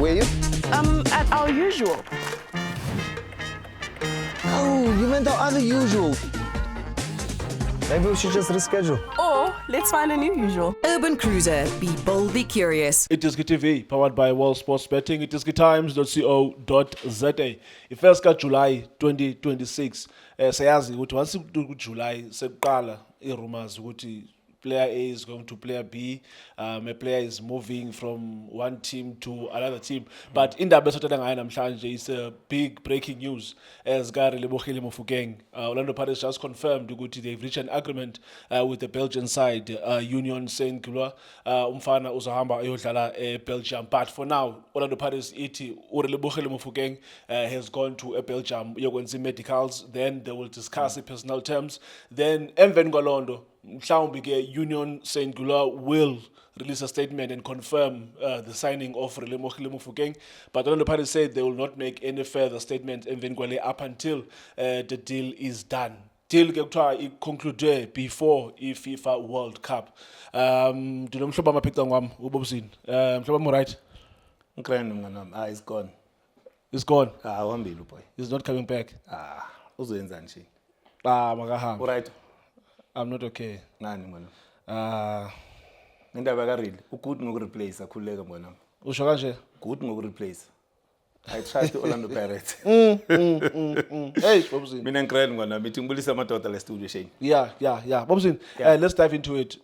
Were you? At our usual. Oh, you meant our other usual. Maybe we should just reschedule. Or let's find a new usual. Urban Cruiser, be bold, be curious. It is TV, powered by World Sports Betting. It is times.co.za. First July 2026. Sayazi ukuthi once July sekuqala rumors ukuthi player A is going to player B, a player is moving from one team to another team. But indaba esothatha ngayo namhlanje is a big breaking news as Relebohile Mofokeng. Orlando Pirates just confirmed ukuthi they've reached an agreement with the Belgian side, Union Saint-Gilloise. Umfana uzohamba ayodlala Belgium. But for now, Orlando Pirates iti Relebohile Mofokeng has gone to Belgium. Yokwenza medicals. Then they will discuss the personal terms. Then Emven Golondo. Union Saint-Gilloise will release a statement and confirm the signing of Relebohile Mofokeng. But Orlando Pirates said they will not make any further statements up until the deal is done. Deal concluded before the FIFA World Cup. Dinomhlobo amaphicwa ngwami ubobusini. Mhlobo right? It's gone. It's gone. Uhambile boy. It's not coming back. Uzoyenza nje. Makahamba. Alright. I'm not okay. Nani mwana? Indaba kaReal, ugood ngokureplace akhuleka mwana. Usho kanje? Good ngokureplace. I trust Orlando Pirates. Hey, Bobzin. Mina ngikreni mwana, mithi ngibulisa amadoda le studio Shane. Yeah. Bobzin, let's dive into it.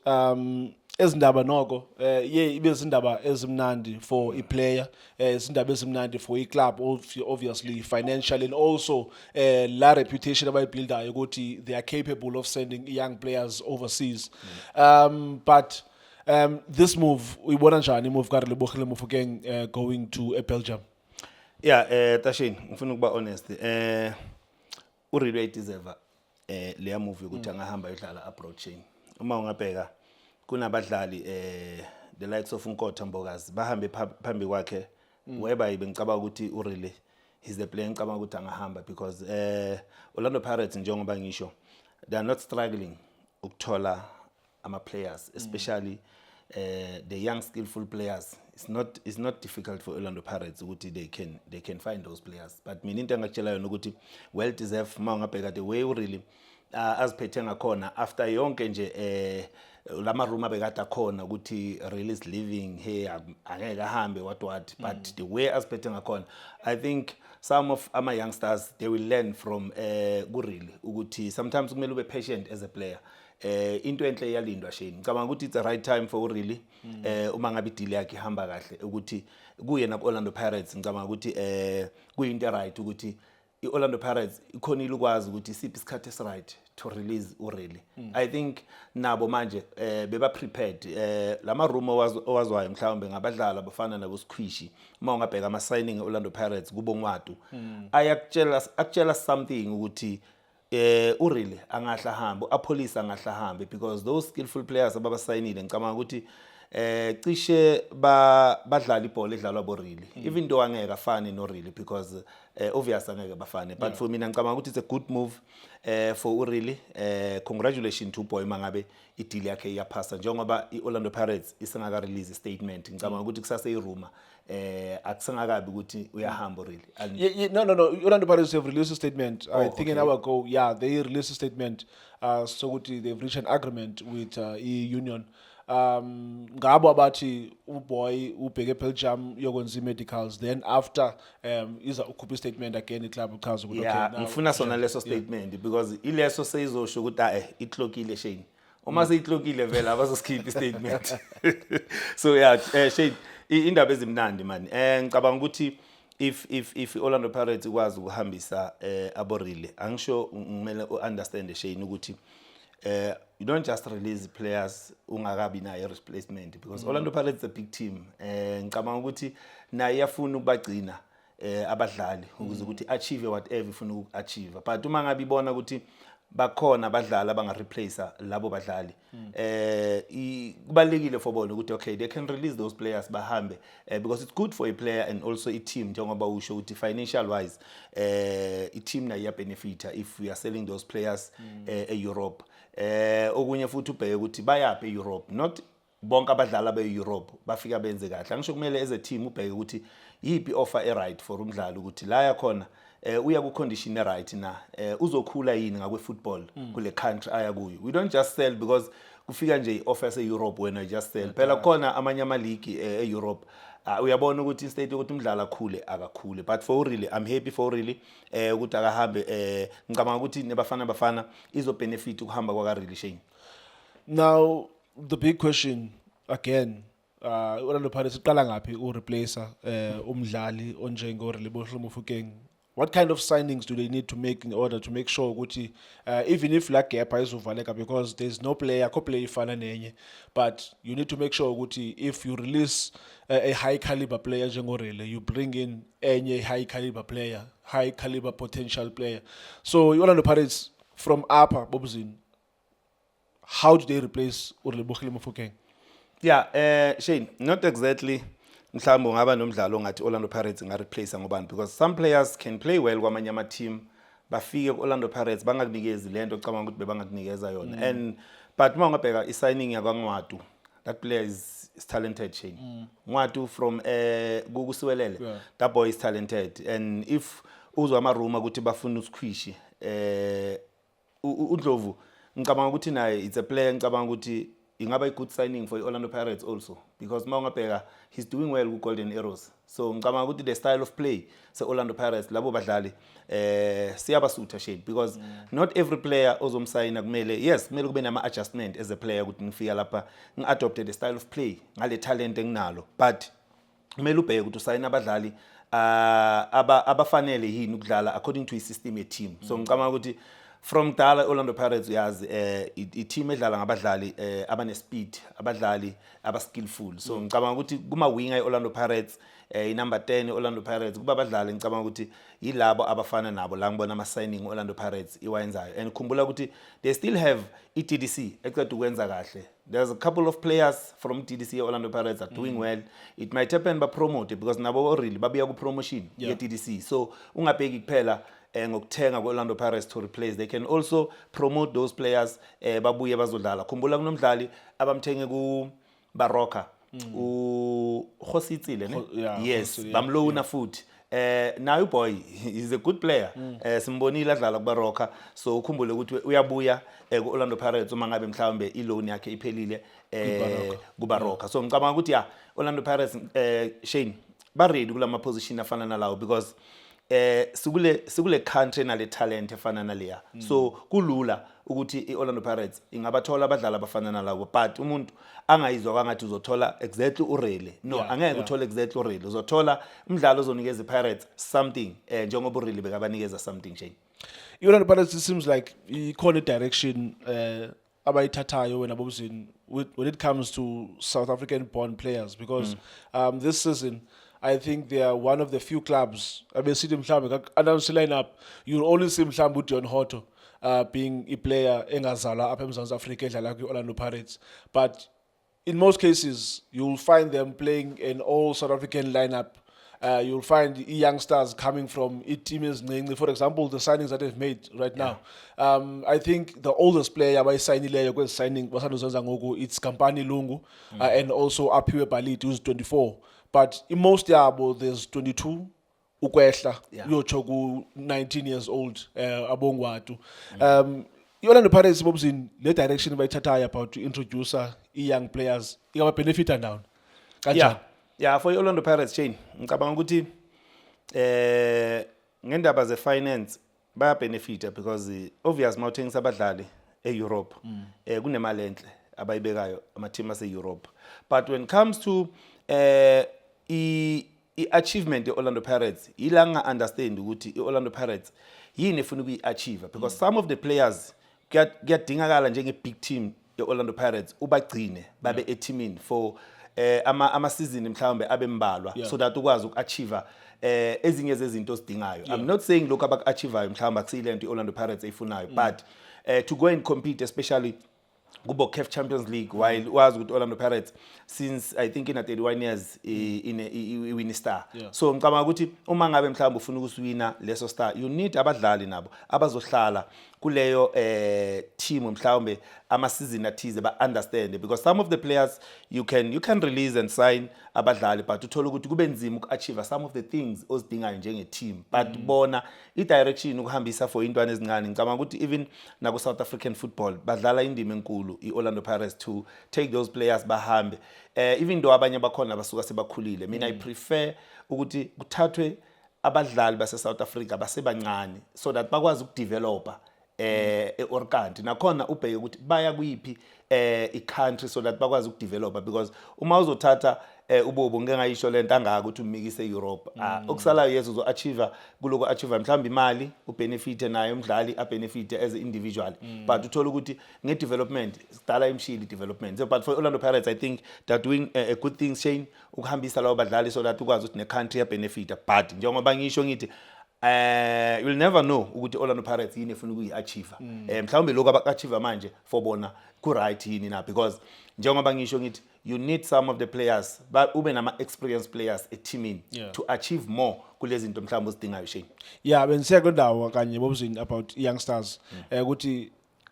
Ezindaba noko ibe izindaba ezimnandi for a player, izindaba ezimnandi for a club, obviously financially, and also la reputation abayibuildayo ukuthi they are capable of sending young players overseas. But this move, uyibona njani move kaRelebohile Mofokeng going to Belgium? Yeah, Tashin, ngifuna ukuba honest. Urile deserve leya move ukuthi angahamba yodlala abroad chain. Uma ungabheka kunabadlali the likes of Nkotha Mbokazi bahambe phambi kwakhe weba ngicabanga ukuthi urile he's the player ngicabanga ukuthi angahamba because Orlando Pirates njengoba ngisho they are not struggling ukuthola ama players especially the young skillful players. It's not difficult for Orlando Pirates ukuthi they can find those players, but mina into engakutshelayo ukuthi well deserved ma ungabheka the way urile aziphethe ngakhona after yonke nje lama room abekade akhona ukuthi release living here angeke ahambe what but the way aziphethe ngakhona I think some of ama youngsters they will learn from kurile ukuthi sometimes kumele ube patient as a player. Into enhle iyalindwa Shane ngicabanga ukuthi it's the right time for urile uma ngabe deal yakhe ihamba kahle ukuthi kuye na Orlando Pirates ngicabanga ukuthi kuyinto right ukuthi iOrlando Pirates ikhonile ukwazi ukuthi isiphi isikhathi right to release urile. I think nabo manje beba prepared lama rumor owazwayo mhlawumbe ngabadlala abafana nabo Squishy uma ungabheka ama signing eOrlando Pirates kubongwatu akutshela something ukuthi urile angahla hamba apolice angahla hamba because those skillful players ababasayinile ngicabanga ukuthi cishe badlala ibhola edlalwa borile even though angeke afane norile because obviously angeke bafane but for mina ngicabanga ukuthi it's a good move for urile. Congratulations to boy mangabe ideal yakhe iyaphasa njengoba iOrlando Pirates isengaka release statement ngicabanga ukuthi kusase irumor akusengakabi ukuthi uyahamba urile. No. Orlando Pirates have released a statement. I think an hour ago. Yeah, they released a statement. So they've reached an agreement with Union. Ngabo abathi uboy ubheke Belgium yokwenza medicals. Then after is a ukhupha statement again iclub uchaza ukuthi okay now ngifuna sona leso statement because ileso seyizosho ukuthi itlokile Shane. Uma seyitlokile vela abazoskip statement. So yeah, Shane indaba ezimnandi man. Ngicabanga ukuthi if Orlando Pirates ikwazi ukuhambisa aborile angisho ngimele understand Shane ukuthi you don't just release players ungakabi nayo replacement because Orlando Pirates is a big team. Ngicabanga ukuthi naye yafuna ukubagcina abadlali ukuze ukuthi achieve whatever ifuna ukuachieve, but uma ngabe ibona ukuthi bakhona abadlali abangareplace labo badlali kubalekile for bona ukuthi okay they can release those players bahambe because it's good for a player and also a team njengoba usho ukuthi financial wise a team nayo benefita if we are selling those players Europe. Okunye futhi ubheke ukuthi bayaphi eEurope, not bonke abadlali be-Europe bafika benze kahle angisho kumele as a team ubheke ukuthi yipi offer e-right for umdlali ukuthi la yakhona uya ku condition e-right na uzokhula yini ngakwe football kule country aya kuyo. We don't just sell because kufika nje offer e-Europe when I just sell phela khona amanye ama league e-Europe uyabona ukuthi instead ukuthi umdlali akhule akakhule, but for really I'm happy for really ukuthi akahambe ngicabanga ukuthi nebafana izo benefit ukuhamba kwa really Shane. Now the big question again, Orlando Pirates iqala ngaphi ureplacer umdlali onjengo Relebohlo Mofokeng? What kind of signings do they need to make in order to make sure ukuthi even if la gap ayizovaleka, because there's no player ifana nenye, but you need to make sure ukuthi if you release a high caliber player njengorele, you bring in enye high caliber player, high caliber potential player. So Orlando Pirates from upper Bobzin, how do they replace Relebohlo Mofokeng? Yeah, Shane, not exactly mhlawumbe ngaba nomdlalo ngathi Orlando Pirates replace ngobani, because some players can play well kwamanye ama team bafike ku-Orlando Pirates bangakunikezi lento ocabanga ukuthi bebangakunikeza yona. And but mawungabheka i-signing yakwaNgwatu, that player is talented Shane. Ngwatu from kuSiwelele, that boy is talented, and if uzwa ama-rumor ukuthi bafuna uSquishy uNdlovu ngicabanga ukuthi naye it's a player ngicabanga ukuthi ingaba a good signing for Orlando Pirates also, because mawungabheka he's doing well with Golden Arrows. So ngicabanga ukuthi the style of play se Orlando Pirates labo badlali siyabasutha Shane, because not every player ozomsayina kumele, yes kumele kube nama adjustment as a player ukuthi ngifika lapha ngiadopte the style of play ngale talent enginalo, but kumele ubheke ukuthi usayina abadlali abafanele yini ukudlala according to his system team. So ngicabanga ukuthi from dala Orlando Pirates uyazi i-team edlala ngabadlali abane speed, abadlali abaskillful. So ngicabanga ukuthi kuma winger Orlando Pirates i-number 10 Orlando Pirates kuba abadlali ngicabanga ukuthi yilabo abafana nabo la ngibona ama signing Orlando Pirates iwayenzayo. And khumbula ukuthi they still have i-TDC eqeda ukwenza kahle. There's a couple of players from TDC Orlando Pirates are doing well. It might happen ba promote because nabo really babuya ku promotion ye TDC. So ungabheki kuphela ngokuthenga ku-Orlando Pirates to replace, they can also promote those players babuye bazodlala. Khumbula kunomdlali abamthenge ku Baroka uHositsile ne, yes bamlona futhi now boy he's a good player, simbonile adlala ku Baroka. So ukhumbule ukuthi uyabuya ku-Orlando Pirates uma ngabe mhlawumbe i-loan yakhe iphelile ku Baroka. So ngicabanga ukuthi ya Orlando Pirates Shane ba ready kulama position afana nalawo, because sikule country nale talent efana naleya. So kulula ukuthi iOrlando Pirates ingabathola abadlali abafana nalabo, but umuntu angayizwa kangathi uzothola exactly urele. No, angeke uthola exactly urele. Uzothola umdlalo ozonikeza iPirates something njengoba urele bekabanikeza something nje. iOrlando Pirates, it seems like ikhona direction abayithathayo wena Bobzin when it comes to South African born players, because this season I think they are one of the few clubs. Abesithi mhlambe announce lineup, you'll only see mhlambe uDion Hotto being a player engazalwa apha eMzantsi Afrika edlala kwiOrlando Pirates. But in most cases, you'll find them playing an all South African lineup. You'll find youngsters coming from teams. For example, the signings that they've made right now. I think the oldest player by signing it's Kampani Lungu and also Aphiwe Baliti, who's 24. But in most yabo, there's 22. Ukwehla, Yochogu, 19 years old, Abongwatu. Orlando Pirates in the direction by Tatai about to introduce young players. You have a benefit and down. Yeah, for Orlando Pirates chain. Ngicabanga ukuthi ngendaba ze finance baya benefita, because obvious mawuthengisa abadlali eEurope kunemali enhle abayibekayo ama team ase Europe. But when it comes to achievement Orlando Pirates, ilanga understand ukuthi Orlando Pirates yini efuna ukuyi-achieve, because some of the players kuyadingakala njenge big team Orlando Pirates ubagcine babe eteamini for ama season mhlawumbe abembalwa, so that ukwazi uku-achieve ezinye zezinto ozidingayo. I'm not saying lokho abaku-achievayo mhlawumbe akusile into Orlando Pirates eyifunayo, but to go and compete, especially kubo CAF Champions League, while was with Orlando Pirates since I think in 31 years in win star. So ngicabanga ukuthi uma ngabe mhlawumbe ufuna ukuswina leso star, you need abadlali nabo abazohlala kuleyo team mhlawumbe ama season athize ba understand, because some of the players you can release and sign abadlali but uthola ukuthi kube nzima uku-achieve some of the things ozidingayo njenge team, but bona i-direction ukuhambisa for intwana ezincane. Ngicabanga ukuthi even naku South African football badlala indima enkulu i-Orlando Pirates to take those players bahambe, even though abanye bakhona basuka sebakhulile. Mina I prefer ukuthi kuthathwe abadlali base South Africa basebancane so that bakwazi ukudevelopa e-Orkant nakhona ubheke ukuthi baya kuyiphi i-country so that bakwazi ukudevelopa, because uma uzothatha ubobo ngeke ngayisho lento angaka ukuthi umikise e-Europe, okusalayo yezo uzo-achieve kuloko achieve mhlawumbe imali ubenefit nayo umdlali abenefit as an individual, but uthola ukuthi nge-development sidala imshili development. So but for Orlando Pirates I think they're doing a good thing Shane ukuhambisa lawo badlali so that ukwazi ukuthi ne-country yabenefit, but njengoba ngisho ngithi you'll never know ukuthi Orlando Pirates yini efuna ukuyi-achieve, mhlawumbe lokho abaku-achieve manje for bona ku-right yini na, because njengoba ngisho ngithi you need some of the players but ube nama-experienced players eteamini to achieve more kulezi zinto mhlawumbe uzidingayo Shane. Yeah, bengisiya kwendawo kanye bobuzini about youngsters ukuthi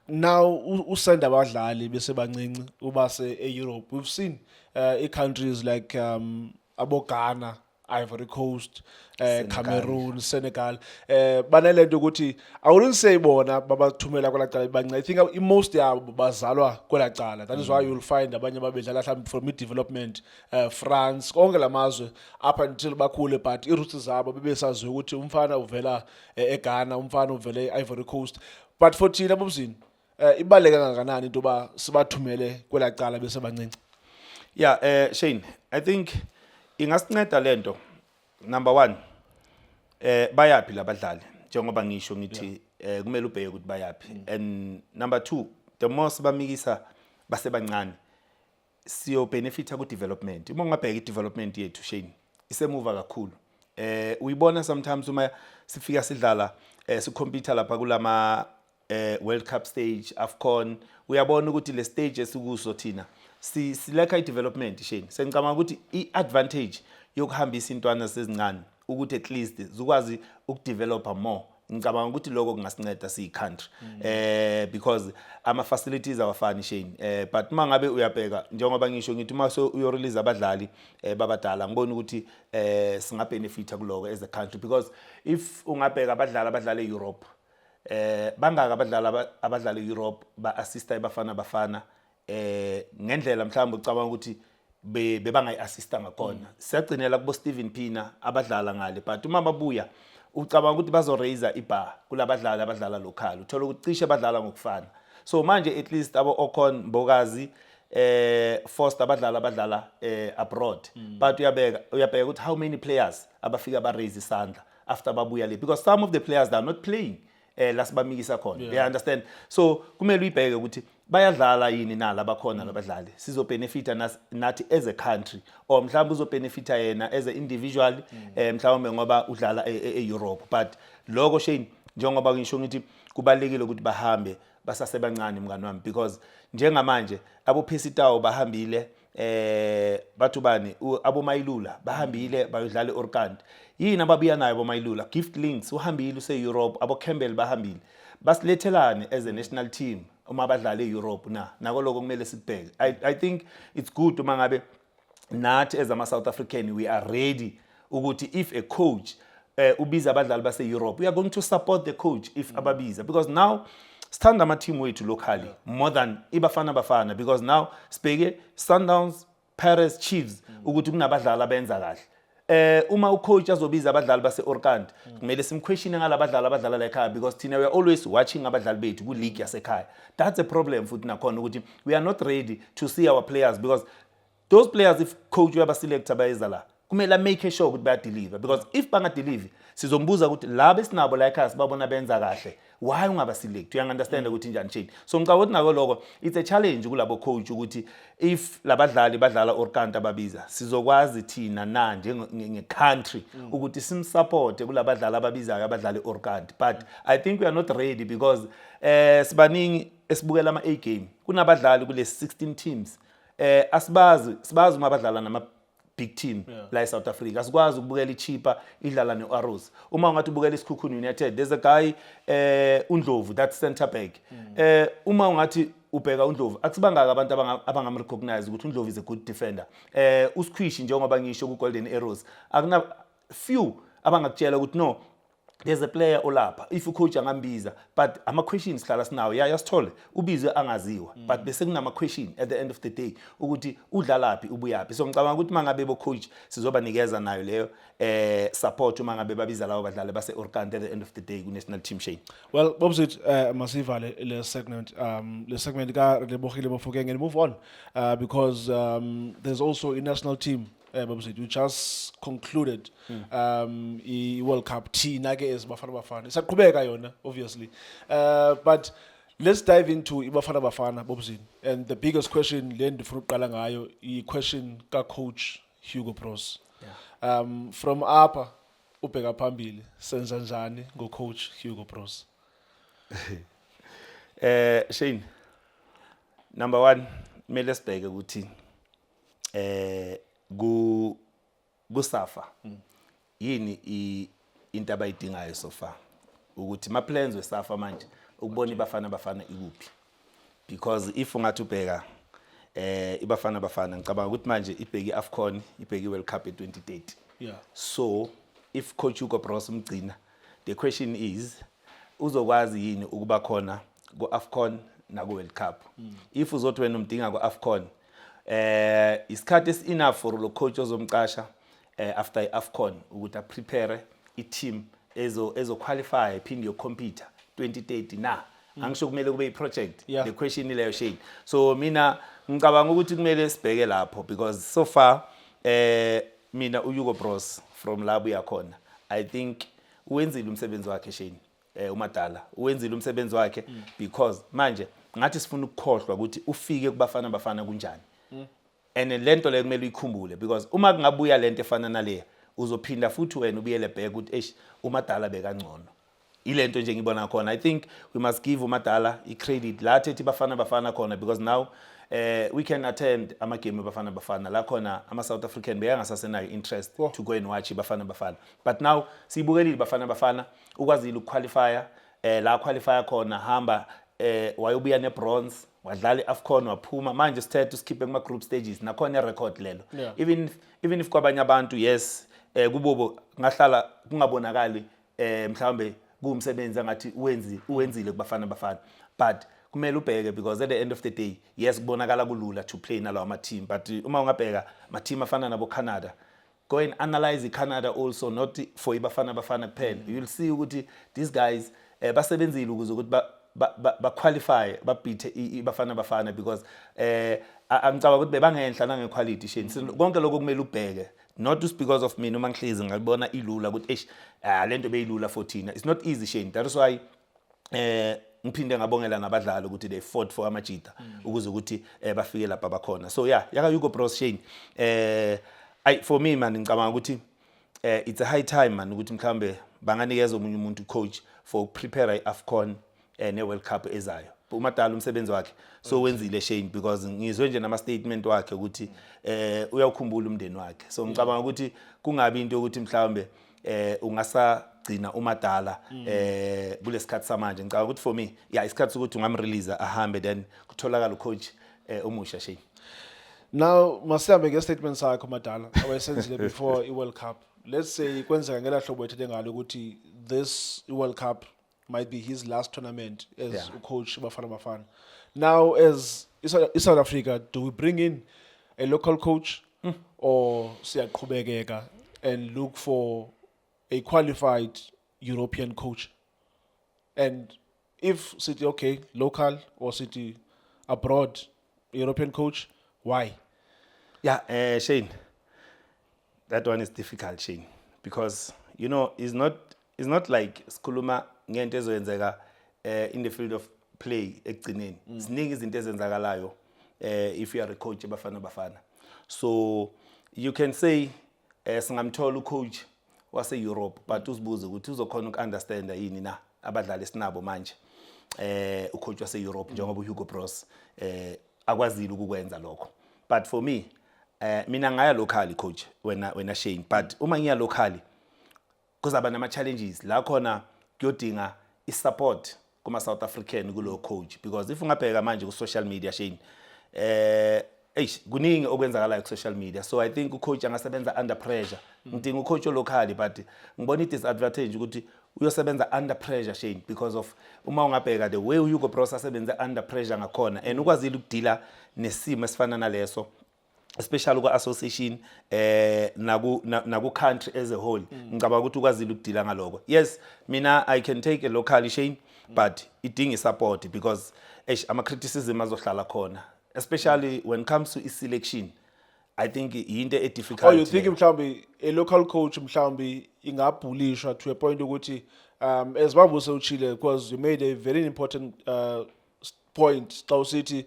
now usenda abadlali bese bancinci ubase e-Europe. We've seen countries like abo Ghana, Ivory Coast, Cameroon, Senegal. Banalento ukuthi I wouldn't say bona babathumela kwelacala bancane. I think most yabo bazalwa kwelacala. That is why you'll find abanye babedlala mhlawumbe from mid-development, France, konke lamazwe up until bakhule, but iroots zabo bebesaziwe ukuthi umfana uvela eGhana, umfana uvela e-Ivory Coast. But for thina bobuzini ibaleka kangakanani into ba sibathumele kwelacala bese bancinci? Yeah, Shane, I think ingasinceda lento. Number 1, bayaphi labadlali njengoba ngisho ngithi kumele ubheke ukuthi bayaphi, and number 2, the more sibamikisa basebancane siyo benefita ku development. Uma ungabheka i-development yethu Shane isemuva kakhulu, uyibona sometimes uma sifika sidlala sicompete lapha kulama World Cup stage, AFCON, uyabona ukuthi le stage esikuso thina sileka i-development Shane. Sengicabanga ukuthi i-advantage yokuhambisa intwana sezincane ukuthi at least zikwazi ukudevelopa more. Ngicabanga ukuthi lokho kungasinceda siyi-country because ama-facilities awafani Shane, but uma ngabe uyabheka njengoba ngisho ngithi uma uyorelease abadlali babadala ngibona ukuthi singabenefita kuloko as a country, because if ungabheka abadlala e-Europe bangaka abadlala e-Europe ba-assista bafana ngendlela mhlawumbe ucabanga ukuthi bebangayi-assista ngakhona. Siyagcinela kubo Steven Pienaar abadlala ngale, but uma babuya ucabanga ukuthi bazo-raise ibar kulabadlali abadlala local, uthola ukuthi cishe badlala ngokufana. So manje at least abo Ocon, Mbokazi, Foster abadlala abroad, but uyabheka ukuthi how many players abafika ba-raise isandla after babuya le, because some of the players they are not playing lasibamikisa khona. You understand? So kumele uyibheke ukuthi bayadlala yini na labakhona labadlali sizobenefita nathi as a country, or mhlawumbe uzobenefita yena as an individual mhlawumbe ngoba udlala e-Europe. But lokho Shane njengoba ngisho ngithi kubalekile ukuthi bahambe basasebancane mngani wami, because njengamanje abo Phesitawo bahambile, bathu bani abo Mayilula bahambile bayodlala e-Orkant. Yini ababuya nayo abo Mayilula? Gift Links uhambile use-Europe, abo Campbell bahambile. Basilethelane as a national team uma badlala e-Europe nako lokho kumele sikubheke. I think it's good uma ngabe nathi as ama-South African we are ready ukuthi if a coach ubiza abadlali base-Europe, we are going to support the coach if ababiza, because now stand ama-team wethu locally more than ibafana, because now sibheke Sundowns, Paris, Chiefs ukuthi kunabadlali abenza kahle. Uma ucoach azobiza abadlali base-Orkant kumele simquestione ngalabadlali abadlala la ekhaya, because thina we are always watching abadlali bethu ku league yasekhaya. That's a problem futhi nakhona ukuthi we are not ready to see our players, because those players if coach uyabaselecta bayeza la kumele make sure ukuthi bayadeliver, because if bangadeliver sizombuza ukuthi laba esinabo la ekhaya sibabona benza kahle, why ungabaselect? You understand ukuthi njani Shane? So ngicabanga ukuthi nako lokho it's a challenge kulabo coach ukuthi if labadlali badlala Orkant ababiza sizokwazi thina na nge-country ukuthi simsupport kulabadlali ababizayo abadlali Orkant. But I think we are not ready, because sibaningi esibukela ama-A game kunabadlali kule 16 teams, sibazi uma badlala big team la eSouth Africa asikwazi ukubukela iChipa idlala neArrows uma ungathi ubukela iSikhukhune United there's a guy uNdlovu that center back uma ungathi ubheka uNdlovu akusibangaka abantu abangamrecognize ukuthi uNdlovu is a good defender uSkhwishi njengoba ngisho ku Golden Arrows akuna few abangakutshela ukuthi no there's a player olapha if ucoach angambiza but ama questions hlala sinawo yasithole ubizwe angaziwa but bese kunama question at the end of the day ukuthi udlalaphi ubuyaphi so ngicabanga ukuthi mangabe bo coach sizoba nikeza nayo leyo support uma ngabe babiza lawo badlali base Orkant at the end of the day ku national team Shane. Well, opposite Masiva le segment ka Lebogile Mofokeng and move on because there's also a national team we just concluded the World Cup thina ke as Bafana Bafana isaqhubeka yona obviously but let's dive into iBafana Bafana Bobzini and the biggest question le ndifuna uqala ngayo I question ka coach Hugo Broos from apha ubheka phambili senza njani ngo coach Hugo Broos. Shane, number 1 mele sibheke ukuthi kusafa yini into abayidingayo so far ukuthi ma plans wesafa manje ukubona iBafana Bafana ikuphi because if ungathi ubheka iBafana Bafana ngicabanga ukuthi manje ibheki iAfcon ibheki iWorld Cup e2030 so if coach Hugo Broos umgcina the question is uzokwazi yini ukuba khona kuAfcon na kuWorld Cup if uzothi wena umdinga kuAfcon isikhathi enough for lo coach ozomqasha after iAfcon ukuthi prepare team ezo qualify iphinde yo compete 2030 na angisho kumele kube iproject the question ileyo Shane so mina ngicabanga ukuthi kumele sibheke lapho because so far mina uHugo Broos from labo yakhona I think uwenzile umsebenzi wakhe Shane uMadala uwenzile umsebenzi wakhe because manje ngathi sifuna ukukhohlwa ukuthi ufike kuBafana Bafana kunjani and lento le kumele uyikhumbule because uma kungabuya lento efana nale uzophinda futhi wena ubuyele back ukuthi uMadala bekangcono ilento nje ngibona khona I think we must give uMadala icredit la ethi Bafana Bafana khona because now we can attend ama game eBafana Bafana la khona ama South African beyangasasenayo interest to go and watch iBafana Bafana but now sibukelile iBafana Bafana ukwazile ukuqualifya la qualifier khona hamba wayobuya nebronze wadlala iAfcon waphuma manje sithethe uskiphe kuma group stages nakhona record lelo even if kwabanye abantu yes kubobo ngahlala kungabonakali mhlambe kumsebenzi ngathi uwenzile kuBafana Bafana but kumele ubheke because at the end of the day yes kubonakala kulula to play nalawa ama team but uma ungabheka ama team afana nabo Canada go and analyze Canada also not for iBafana Bafana kuphela you'll see ukuthi these guys basebenzile ukuze ukuthi ba qualify ba beat iBafana Bafana because angicabanga ukuthi bebangenhla nange quality Shane konke lokho kumele ubheke not just because of mina uma ngihlezi ngabona ilula ukuthi lento beyilula for thina it's not easy Shane that is why ngiphinde ngabongela nabadlali ukuthi they fought for amajita ukuze ukuthi bafike lapha bakhona so yaka Hugo Broos Shane for me man ngicabanga ukuthi it's a high time man ukuthi mhlambe banganikeza omunye umuntu coach for prepare iAfcon neWorld Cup ezayo uMadala umsebenzi wakhe so wenzile Shane because ngizwe nje nama statement wakhe ukuthi uyawukhumbula umndeni wakhe so ngicabanga ukuthi kungabi into ukuthi mhlambe ungasagcina uMadala kulesikhathi samanje ngicabanga ukuthi for me isikhathi ukuthi ungamrelease ahambe then kutholakala ucoach omusha Shane. Now masihambe ngestatement sakhe uMadala awayesenzile before iWorld Cup let's say kwenzeka ngela hlobo ethe ngalo ukuthi this World Cup might be his last tournament as coach Bafana Bafana. Now as South Africa do we bring in a local coach or siyaqhubekeka and look for a qualified European coach and if city okay local or city abroad European coach why? Shane, that one is difficult Shane because you know it's not like sikhuluma ngento ezoyenzeka in the field of play ekugcineni ziningi izinto ezenzakalayo if you are a coach eBafana Bafana so you can say singamthola ucoach wase Europe but usibuze ukuthi uzokhona ukunderstand yini na abadlali sinabo manje ucoach wase Europe njengoba uHugo Broos akwazile ukukwenza lokho but for me mina ngaya locally coach wena Shane, but uma ngiya locally kuzaba nama challenges la khona kuyodinga isupport kuma South African kulo coach, because if ungabheka manje ku social media Shane kuningi okwenzakala ku social media, so I think ucoach angasebenza under pressure. Ngidinga ucoach locally, but ngibona it disadvantage ukuthi uyosebenza under pressure Shane, because of uma ungabheka the way Hugo Bros asebenza under pressure ngakhona and ukwazile ukudila nesimo esifana naleso, especially ku association naku country as a whole. Ngicabanga ukuthi ukwazile ukudila ngaloko. Yes, mina I can take a locally Shane, but idinga support because ama criticism azohlala khona, especially when it comes to selection. I think into a difficult. Oh, you think mhlawumbe a local coach mhlawumbe ingabhulishwa to a point ukuthi as Bambo uchile, because you made a very important point, Star City,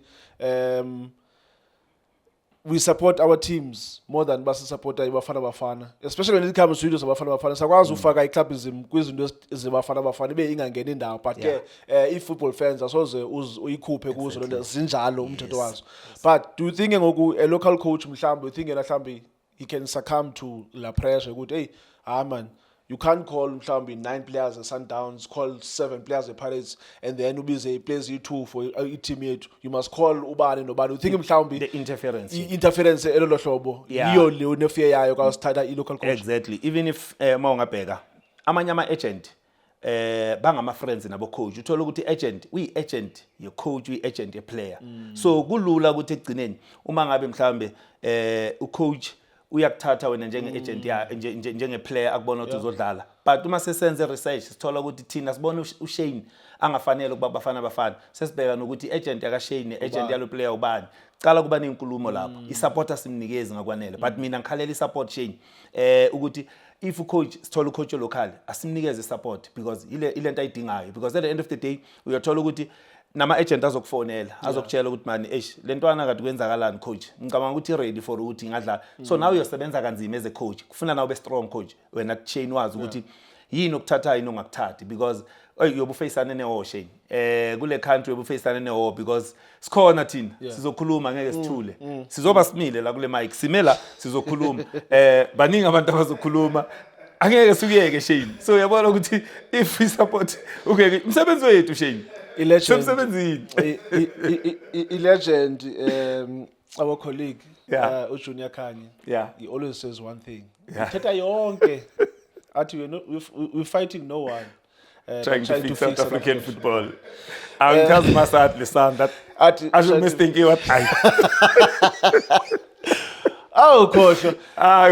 we support our teams more than basi support iBafana Bafana, especially when it comes to iBafana Bafana. Sakwazi ufaka iclubism kwizinto ezibafana Bafana be ingangena indawo, but ke if football fans asoze uyikhuphe kuzo lento zinjalo umthetho wazo. But do you think ngoku a local coach mhlawumbe you think mhlawumbe he can succumb to la pressure ukuthi hey man, you can't call mhlawumbe 9 players at Sundowns, call 7 players at Pirates, and then ubize plays you2 for a team yethu, you must call ubani nobani. You think mhlawumbe the interference elolo hlobo iyo le unefear yayo ka sithatha I local coach. Exactly. Even if mawungabheka amanye ama agent bangama friends nabo coach, uthola ukuthi agent agent ye coach, agent ye player, so kulula ukuthi egcineni uma ngabe mhlambe ucoach uyakuthatha wena njenge agent ya njenge player akubona ukuthi uzodlala, but uma sesenze research sithola ukuthi thina sibona uShane angafanele ukuba Bafana sesibheka nokuthi agent yaka Shane agent yalo player ubani, cala kuba nenkulumo lapho isupport asimnikezi ngakwanele. But mina ngikhalela isupport Shane ukuthi if ucoach sithola ucoach local asimnikeze support, because ile nto ayidingayo, because at the end of the day uyathola ukuthi nama agent azokufonela azokutshela ukuthi mani lentwana kade kwenzakalani coach, ngicabanga ukuthi ready for ukuthi ngadla. So now uyosebenza kanzima as a coach, kufuna nawe be strong coach wena Shane wazi ukuthi yini ukuthatha yini ongakuthathi, because uyobufacana neho Shane kule country uyobufacana neho, because sikhona thina sizokhuluma ngeke sithule, sizoba simile la kule mic simela sizokhuluma baningi abantu abazokhuluma angeke sikuyeke Shane. So uyabona ukuthi if we support umsebenzi wethu Shane legend, our colleague, Junior Kanye, he always says one thing. Thetha yonke athi we're fighting no one. Trying to fix South African football. I'm telling my son that I should mistake you what Oh, Kosha.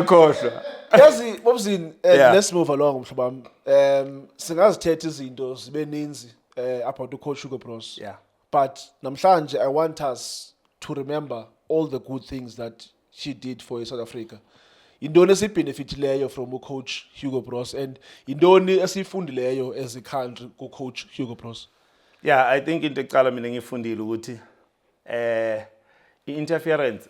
Kosha. Yazi bobuzini, let's move along mhlobam. Singazithetha izinto zibe ninzi about the coach Hugo Bros. But namhlanje I want us to remember all the good things that she did for South Africa. Indoni esibhenefitileyo from coach Hugo Bros, and indoni esifundileyo as a country ku coach Hugo Bros. I think into ecala mina ngifundile ukuthi interference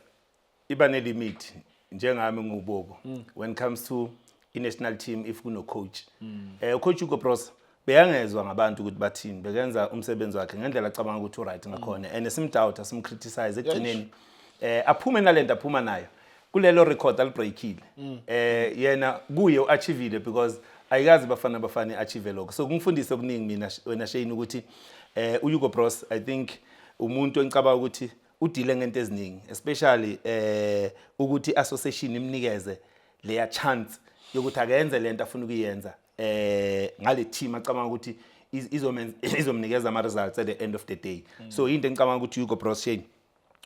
iba ne limit njengami ngubobo when it comes to national team. If kuno coach coach Hugo Bros beyangezwa ngabantu ukuthi bathini, bekenza umsebenzi wakhe ngendlela acabanga ukuthi right ngakhona, and simdoubt simcriticize egcineni aphume nalento aphuma nayo kulelo record alibreakile yena kuye uachievile, because ayikazi Bafana achieve lokho. So kungifundise okuningi mina wena Shane ukuthi uHugo Bros I think umuntu engicabanga ukuthi udile ngento eziningi, especially ukuthi association imnikeze leya chance yokuthi akenze lento afuna ukuyenza ngale team acabanga ukuthi izomnikeza ama results at the end of the day. So into engicabanga ukuthi Hugo Bros Shane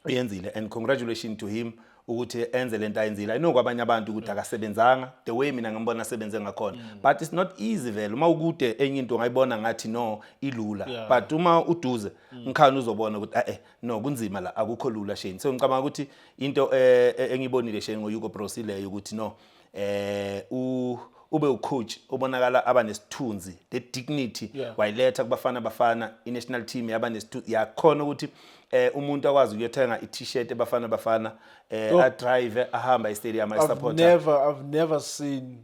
uyenzile, and congratulations to him ukuthi enze lento ayenzile. I know kwabanye abantu ukuthi akasebenzanga the way mina ngambona asebenze ngakhona, but it's not easy vele uma ukude enye into ngayibona ngathi no ilula, but uma uduze ngikhana uzobona ukuthi no kunzima la, akukho lula Shane. So ngicabanga ukuthi into engibonile Shane ngoHugo Bros leyo ukuthi no ube ucoach obonakala abanesithunzi, the dignity wayiletha kuBafana national team yabanesithunzi yakhona ukuthi umuntu akwazi ukuyothenga i-t-shirt eBafana a-drive ahamba e-stadium supporter. I've never seen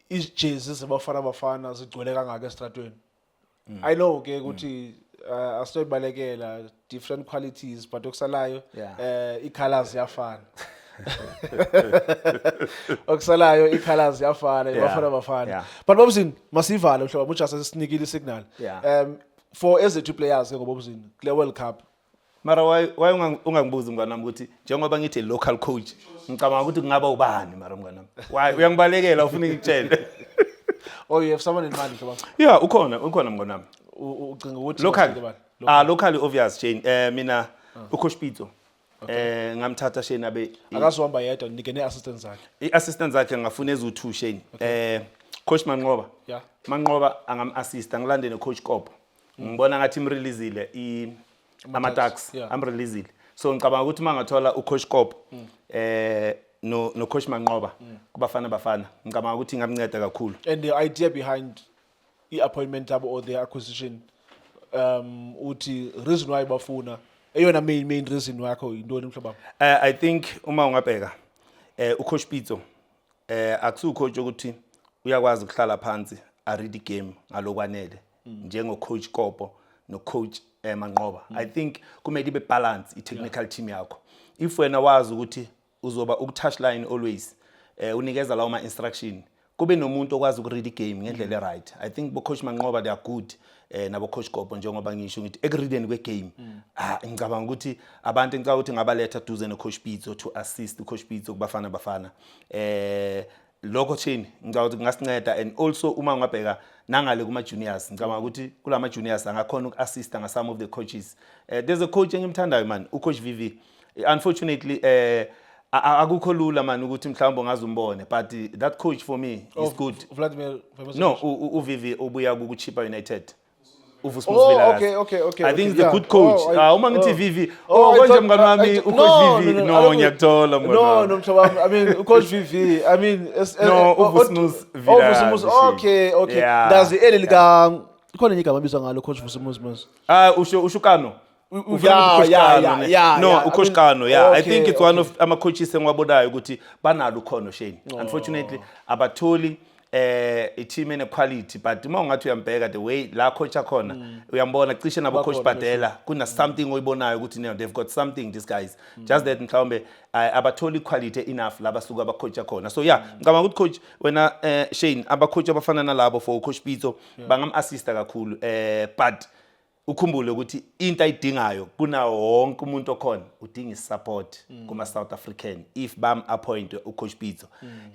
ijezi zeBafana zigcwele kangaka estradweni. I know ke ukuthi asinoyibalekela different qualities, but okusalayo i-colors yafana. Okusalayo icolors yafana Yeah, bafana bafana. yeah. But Bobzin masivale mhlobo just asinikile isignal. Yeah. For as the two players ke ngobobzin kule World Cup. Mara why ungangibuzi mnganami ukuthi njengoba ngithi local coach ngicabanga ukuthi kungaba ubani mara mnganami. Why uyangibalekela ufuna ngitshele. Oh you have someone in mind mhlobo. Yeah, ukhona mnganami. Ucinga ukuthi Local. Locally obvious Shane. Mina ucoach Pito. Ngamthatha Shane abe akazohamba yedwa nike ne-assistants zakhe. i-assistant zakhe ngafuna ezu2 Shane. Coach Manqoba. Yeah. Manqoba angam-assist angilande no-coach Kopo. Ngibona ngathi imreleasile ama-tax yeah. amreleasile. So ngicabanga ukuthi mangathola ucoach Kopo no coach Manqoba kubafana bafana ngicabanga ukuthi ngamnceda kakhulu. And the idea behind i-appointment yabo or the acquisition uthi reason why bafuna eyona main reason wakho yintoni mhlobam? I think uma ungabheka ucoach Pito akusu coach ukuthi uyakwazi ukuhlala phansi a read the game ngalokwanele njengo coach Kopo no coach Manqoba. I think kumele ibe balance I technical team yakho. If wena wazi ukuthi uzoba touchline always unikeza lawo ma instruction kube nomuntu okwazi uku read the game ngendlela right. I think bo coach Manqoba they are good nabo coach Kopo njengoba ngisho ngithi ekureading kwe game ngicabanga ukuthi abantu ngicabanga ukuthi ngabaletha duze no coach Pito to assist coach Pito kubafana bafana lokho thini ngicabanga ukuthi ngasinceda and also uma ungabheka nangale kuma juniors ngicabanga ukuthi kulama juniors angakhona uku-assist nga some of the coaches. There's a coach engimthandayo man ucoach VV. Unfortunately akukho lula man ukuthi mhlawumbe ngazumbone but that coach for me is good. Vladimir No uVV ubuya ku Chipa United. Oh, okay. I think he's yeah. a good coach. Uma ngithi VV konje mngani wami ucoach VV no ngiyakuthola mngani. No mhlobam I mean coach VV I mean no uVusmus Villas. Okay. Yeah. Ndazi eli lika khona nyika mabizwa ngalo coach Vusmus. Ushukano. Yeah. No, ucoach Kano, yeah. I Okay, think it's one of ama coaches engiwabonayo ukuthi banalo khono Shane. Unfortunately, abatholi i-team ene quality but uma ungathi uyambheka the way la coach akhona uyambona cishe nabo coach Badela kuna something oyibonayo ukuthi no they've got something these guys just that mhlawumbe abatholi quality enough laba suka aba coach akhona. So yeah, ngicabanga ukuthi coach wena Shane aba coach abafana nalabo for coach Pito bangam assista kakhulu but ukhumbule ukuthi into ayidingayo kunawo wonke umuntu okhona udinga support kuma South African if bam appoint ucoach Pito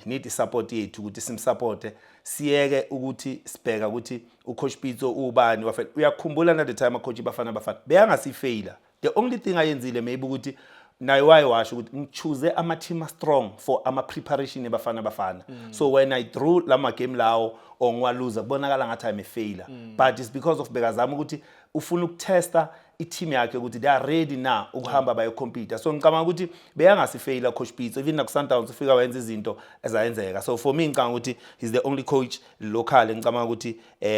need support yethu ukuthi simsupport siyeke ukuthi sibheka ukuthi ucoach Pito ubani wafela uyakhumbula na the time coach bafana beyangasifeila the only thing ayenzile maybe ukuthi naye washo ukuthi ngichoose ama team strong for ama preparation ebafana so when I drew lama game lawo or ngwaluza kubonakala ngathi I'm a failure but it's because of bekazama ukuthi ufuna ukutesta i-team yakhe ukuthi they are ready now ukuhamba bayo compete. So ngicabanga ukuthi beyangasifeila coach Pito even na Sundowns ufika wenza izinto ezayenzeka. So for me ngicabanga ukuthi he's the only coach local ngicabanga ukuthi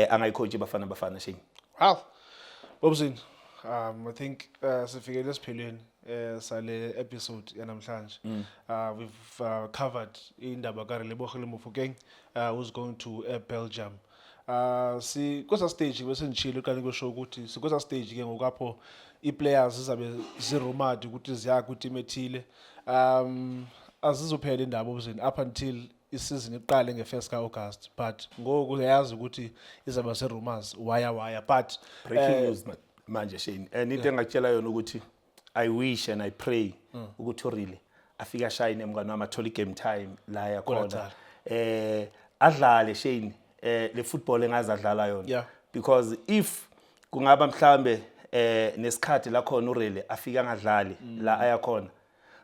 angayicoach bafana Shane. Wow. Bobzin I think sifike lesiphelweni sale episode yanamhlanje. We've covered indaba kaRelebohile Mofokeng who's going to Belgium. Kwesa stage bese ngichile ukani kusho ukuthi sikwesa stage ke ngokapho i-players izabe zirumored ukuthi ziya ku team ethile. Azizophela indaba obuzini up until isizin iqale nge1 ka-August but ngoku uyazi ukuthi izaba se-rumors wire but breaking news manje Shane into engakutshela yona ukuthi I wish and I pray ukuthi really afika shine emngane wami athola game time la yakhona adlale Shane le football engazadlala yona because if kungaba mhlambe nesikhathi la khona uRele afika ngadlali la ayakhona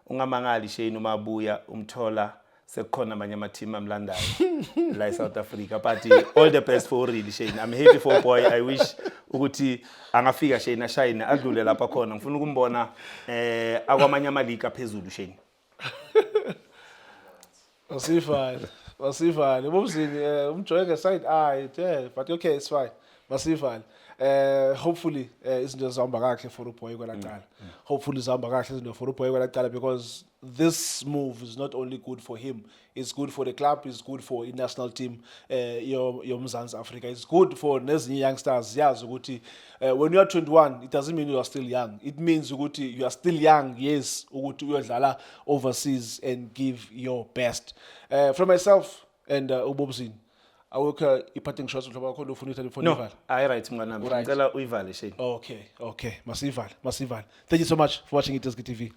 ungamangali Shane uma abuya umthola sekukhona amanye ama team amlandayo la eSouth Africa but all the best for Urile Shane. I'm happy for boy. I wish ukuthi angafika Shane ashine adlule lapha khona ngifuna ukumbona akwamanye ama league aphezulu Shane. Wasifane Bobzini umjoyeke side but okay it's fine masivale. Hopefully izinto zihamba kahle for uBoy kwelaqala. Hopefully zihamba kahle izinto for uBoy kwelaqala, because this move is not only good for him, it's good for the club, it's good for the national team yomzansi Africa, it's good for nezinye youngsters. Yazi ukuthi when you are 21 it doesn't mean you are still young, it means ukuthi you are still young, yes, ukuthi uyodlala overseas and give your best. From myself and uBobzini, awukho i-parting shots mhlaba wakho ufuna ukuthi phone No, ivala. ayi right mnganami. Right. Ngicela uyivale Shane. Okay, masivale. Thank you so much for watching iTSG TV.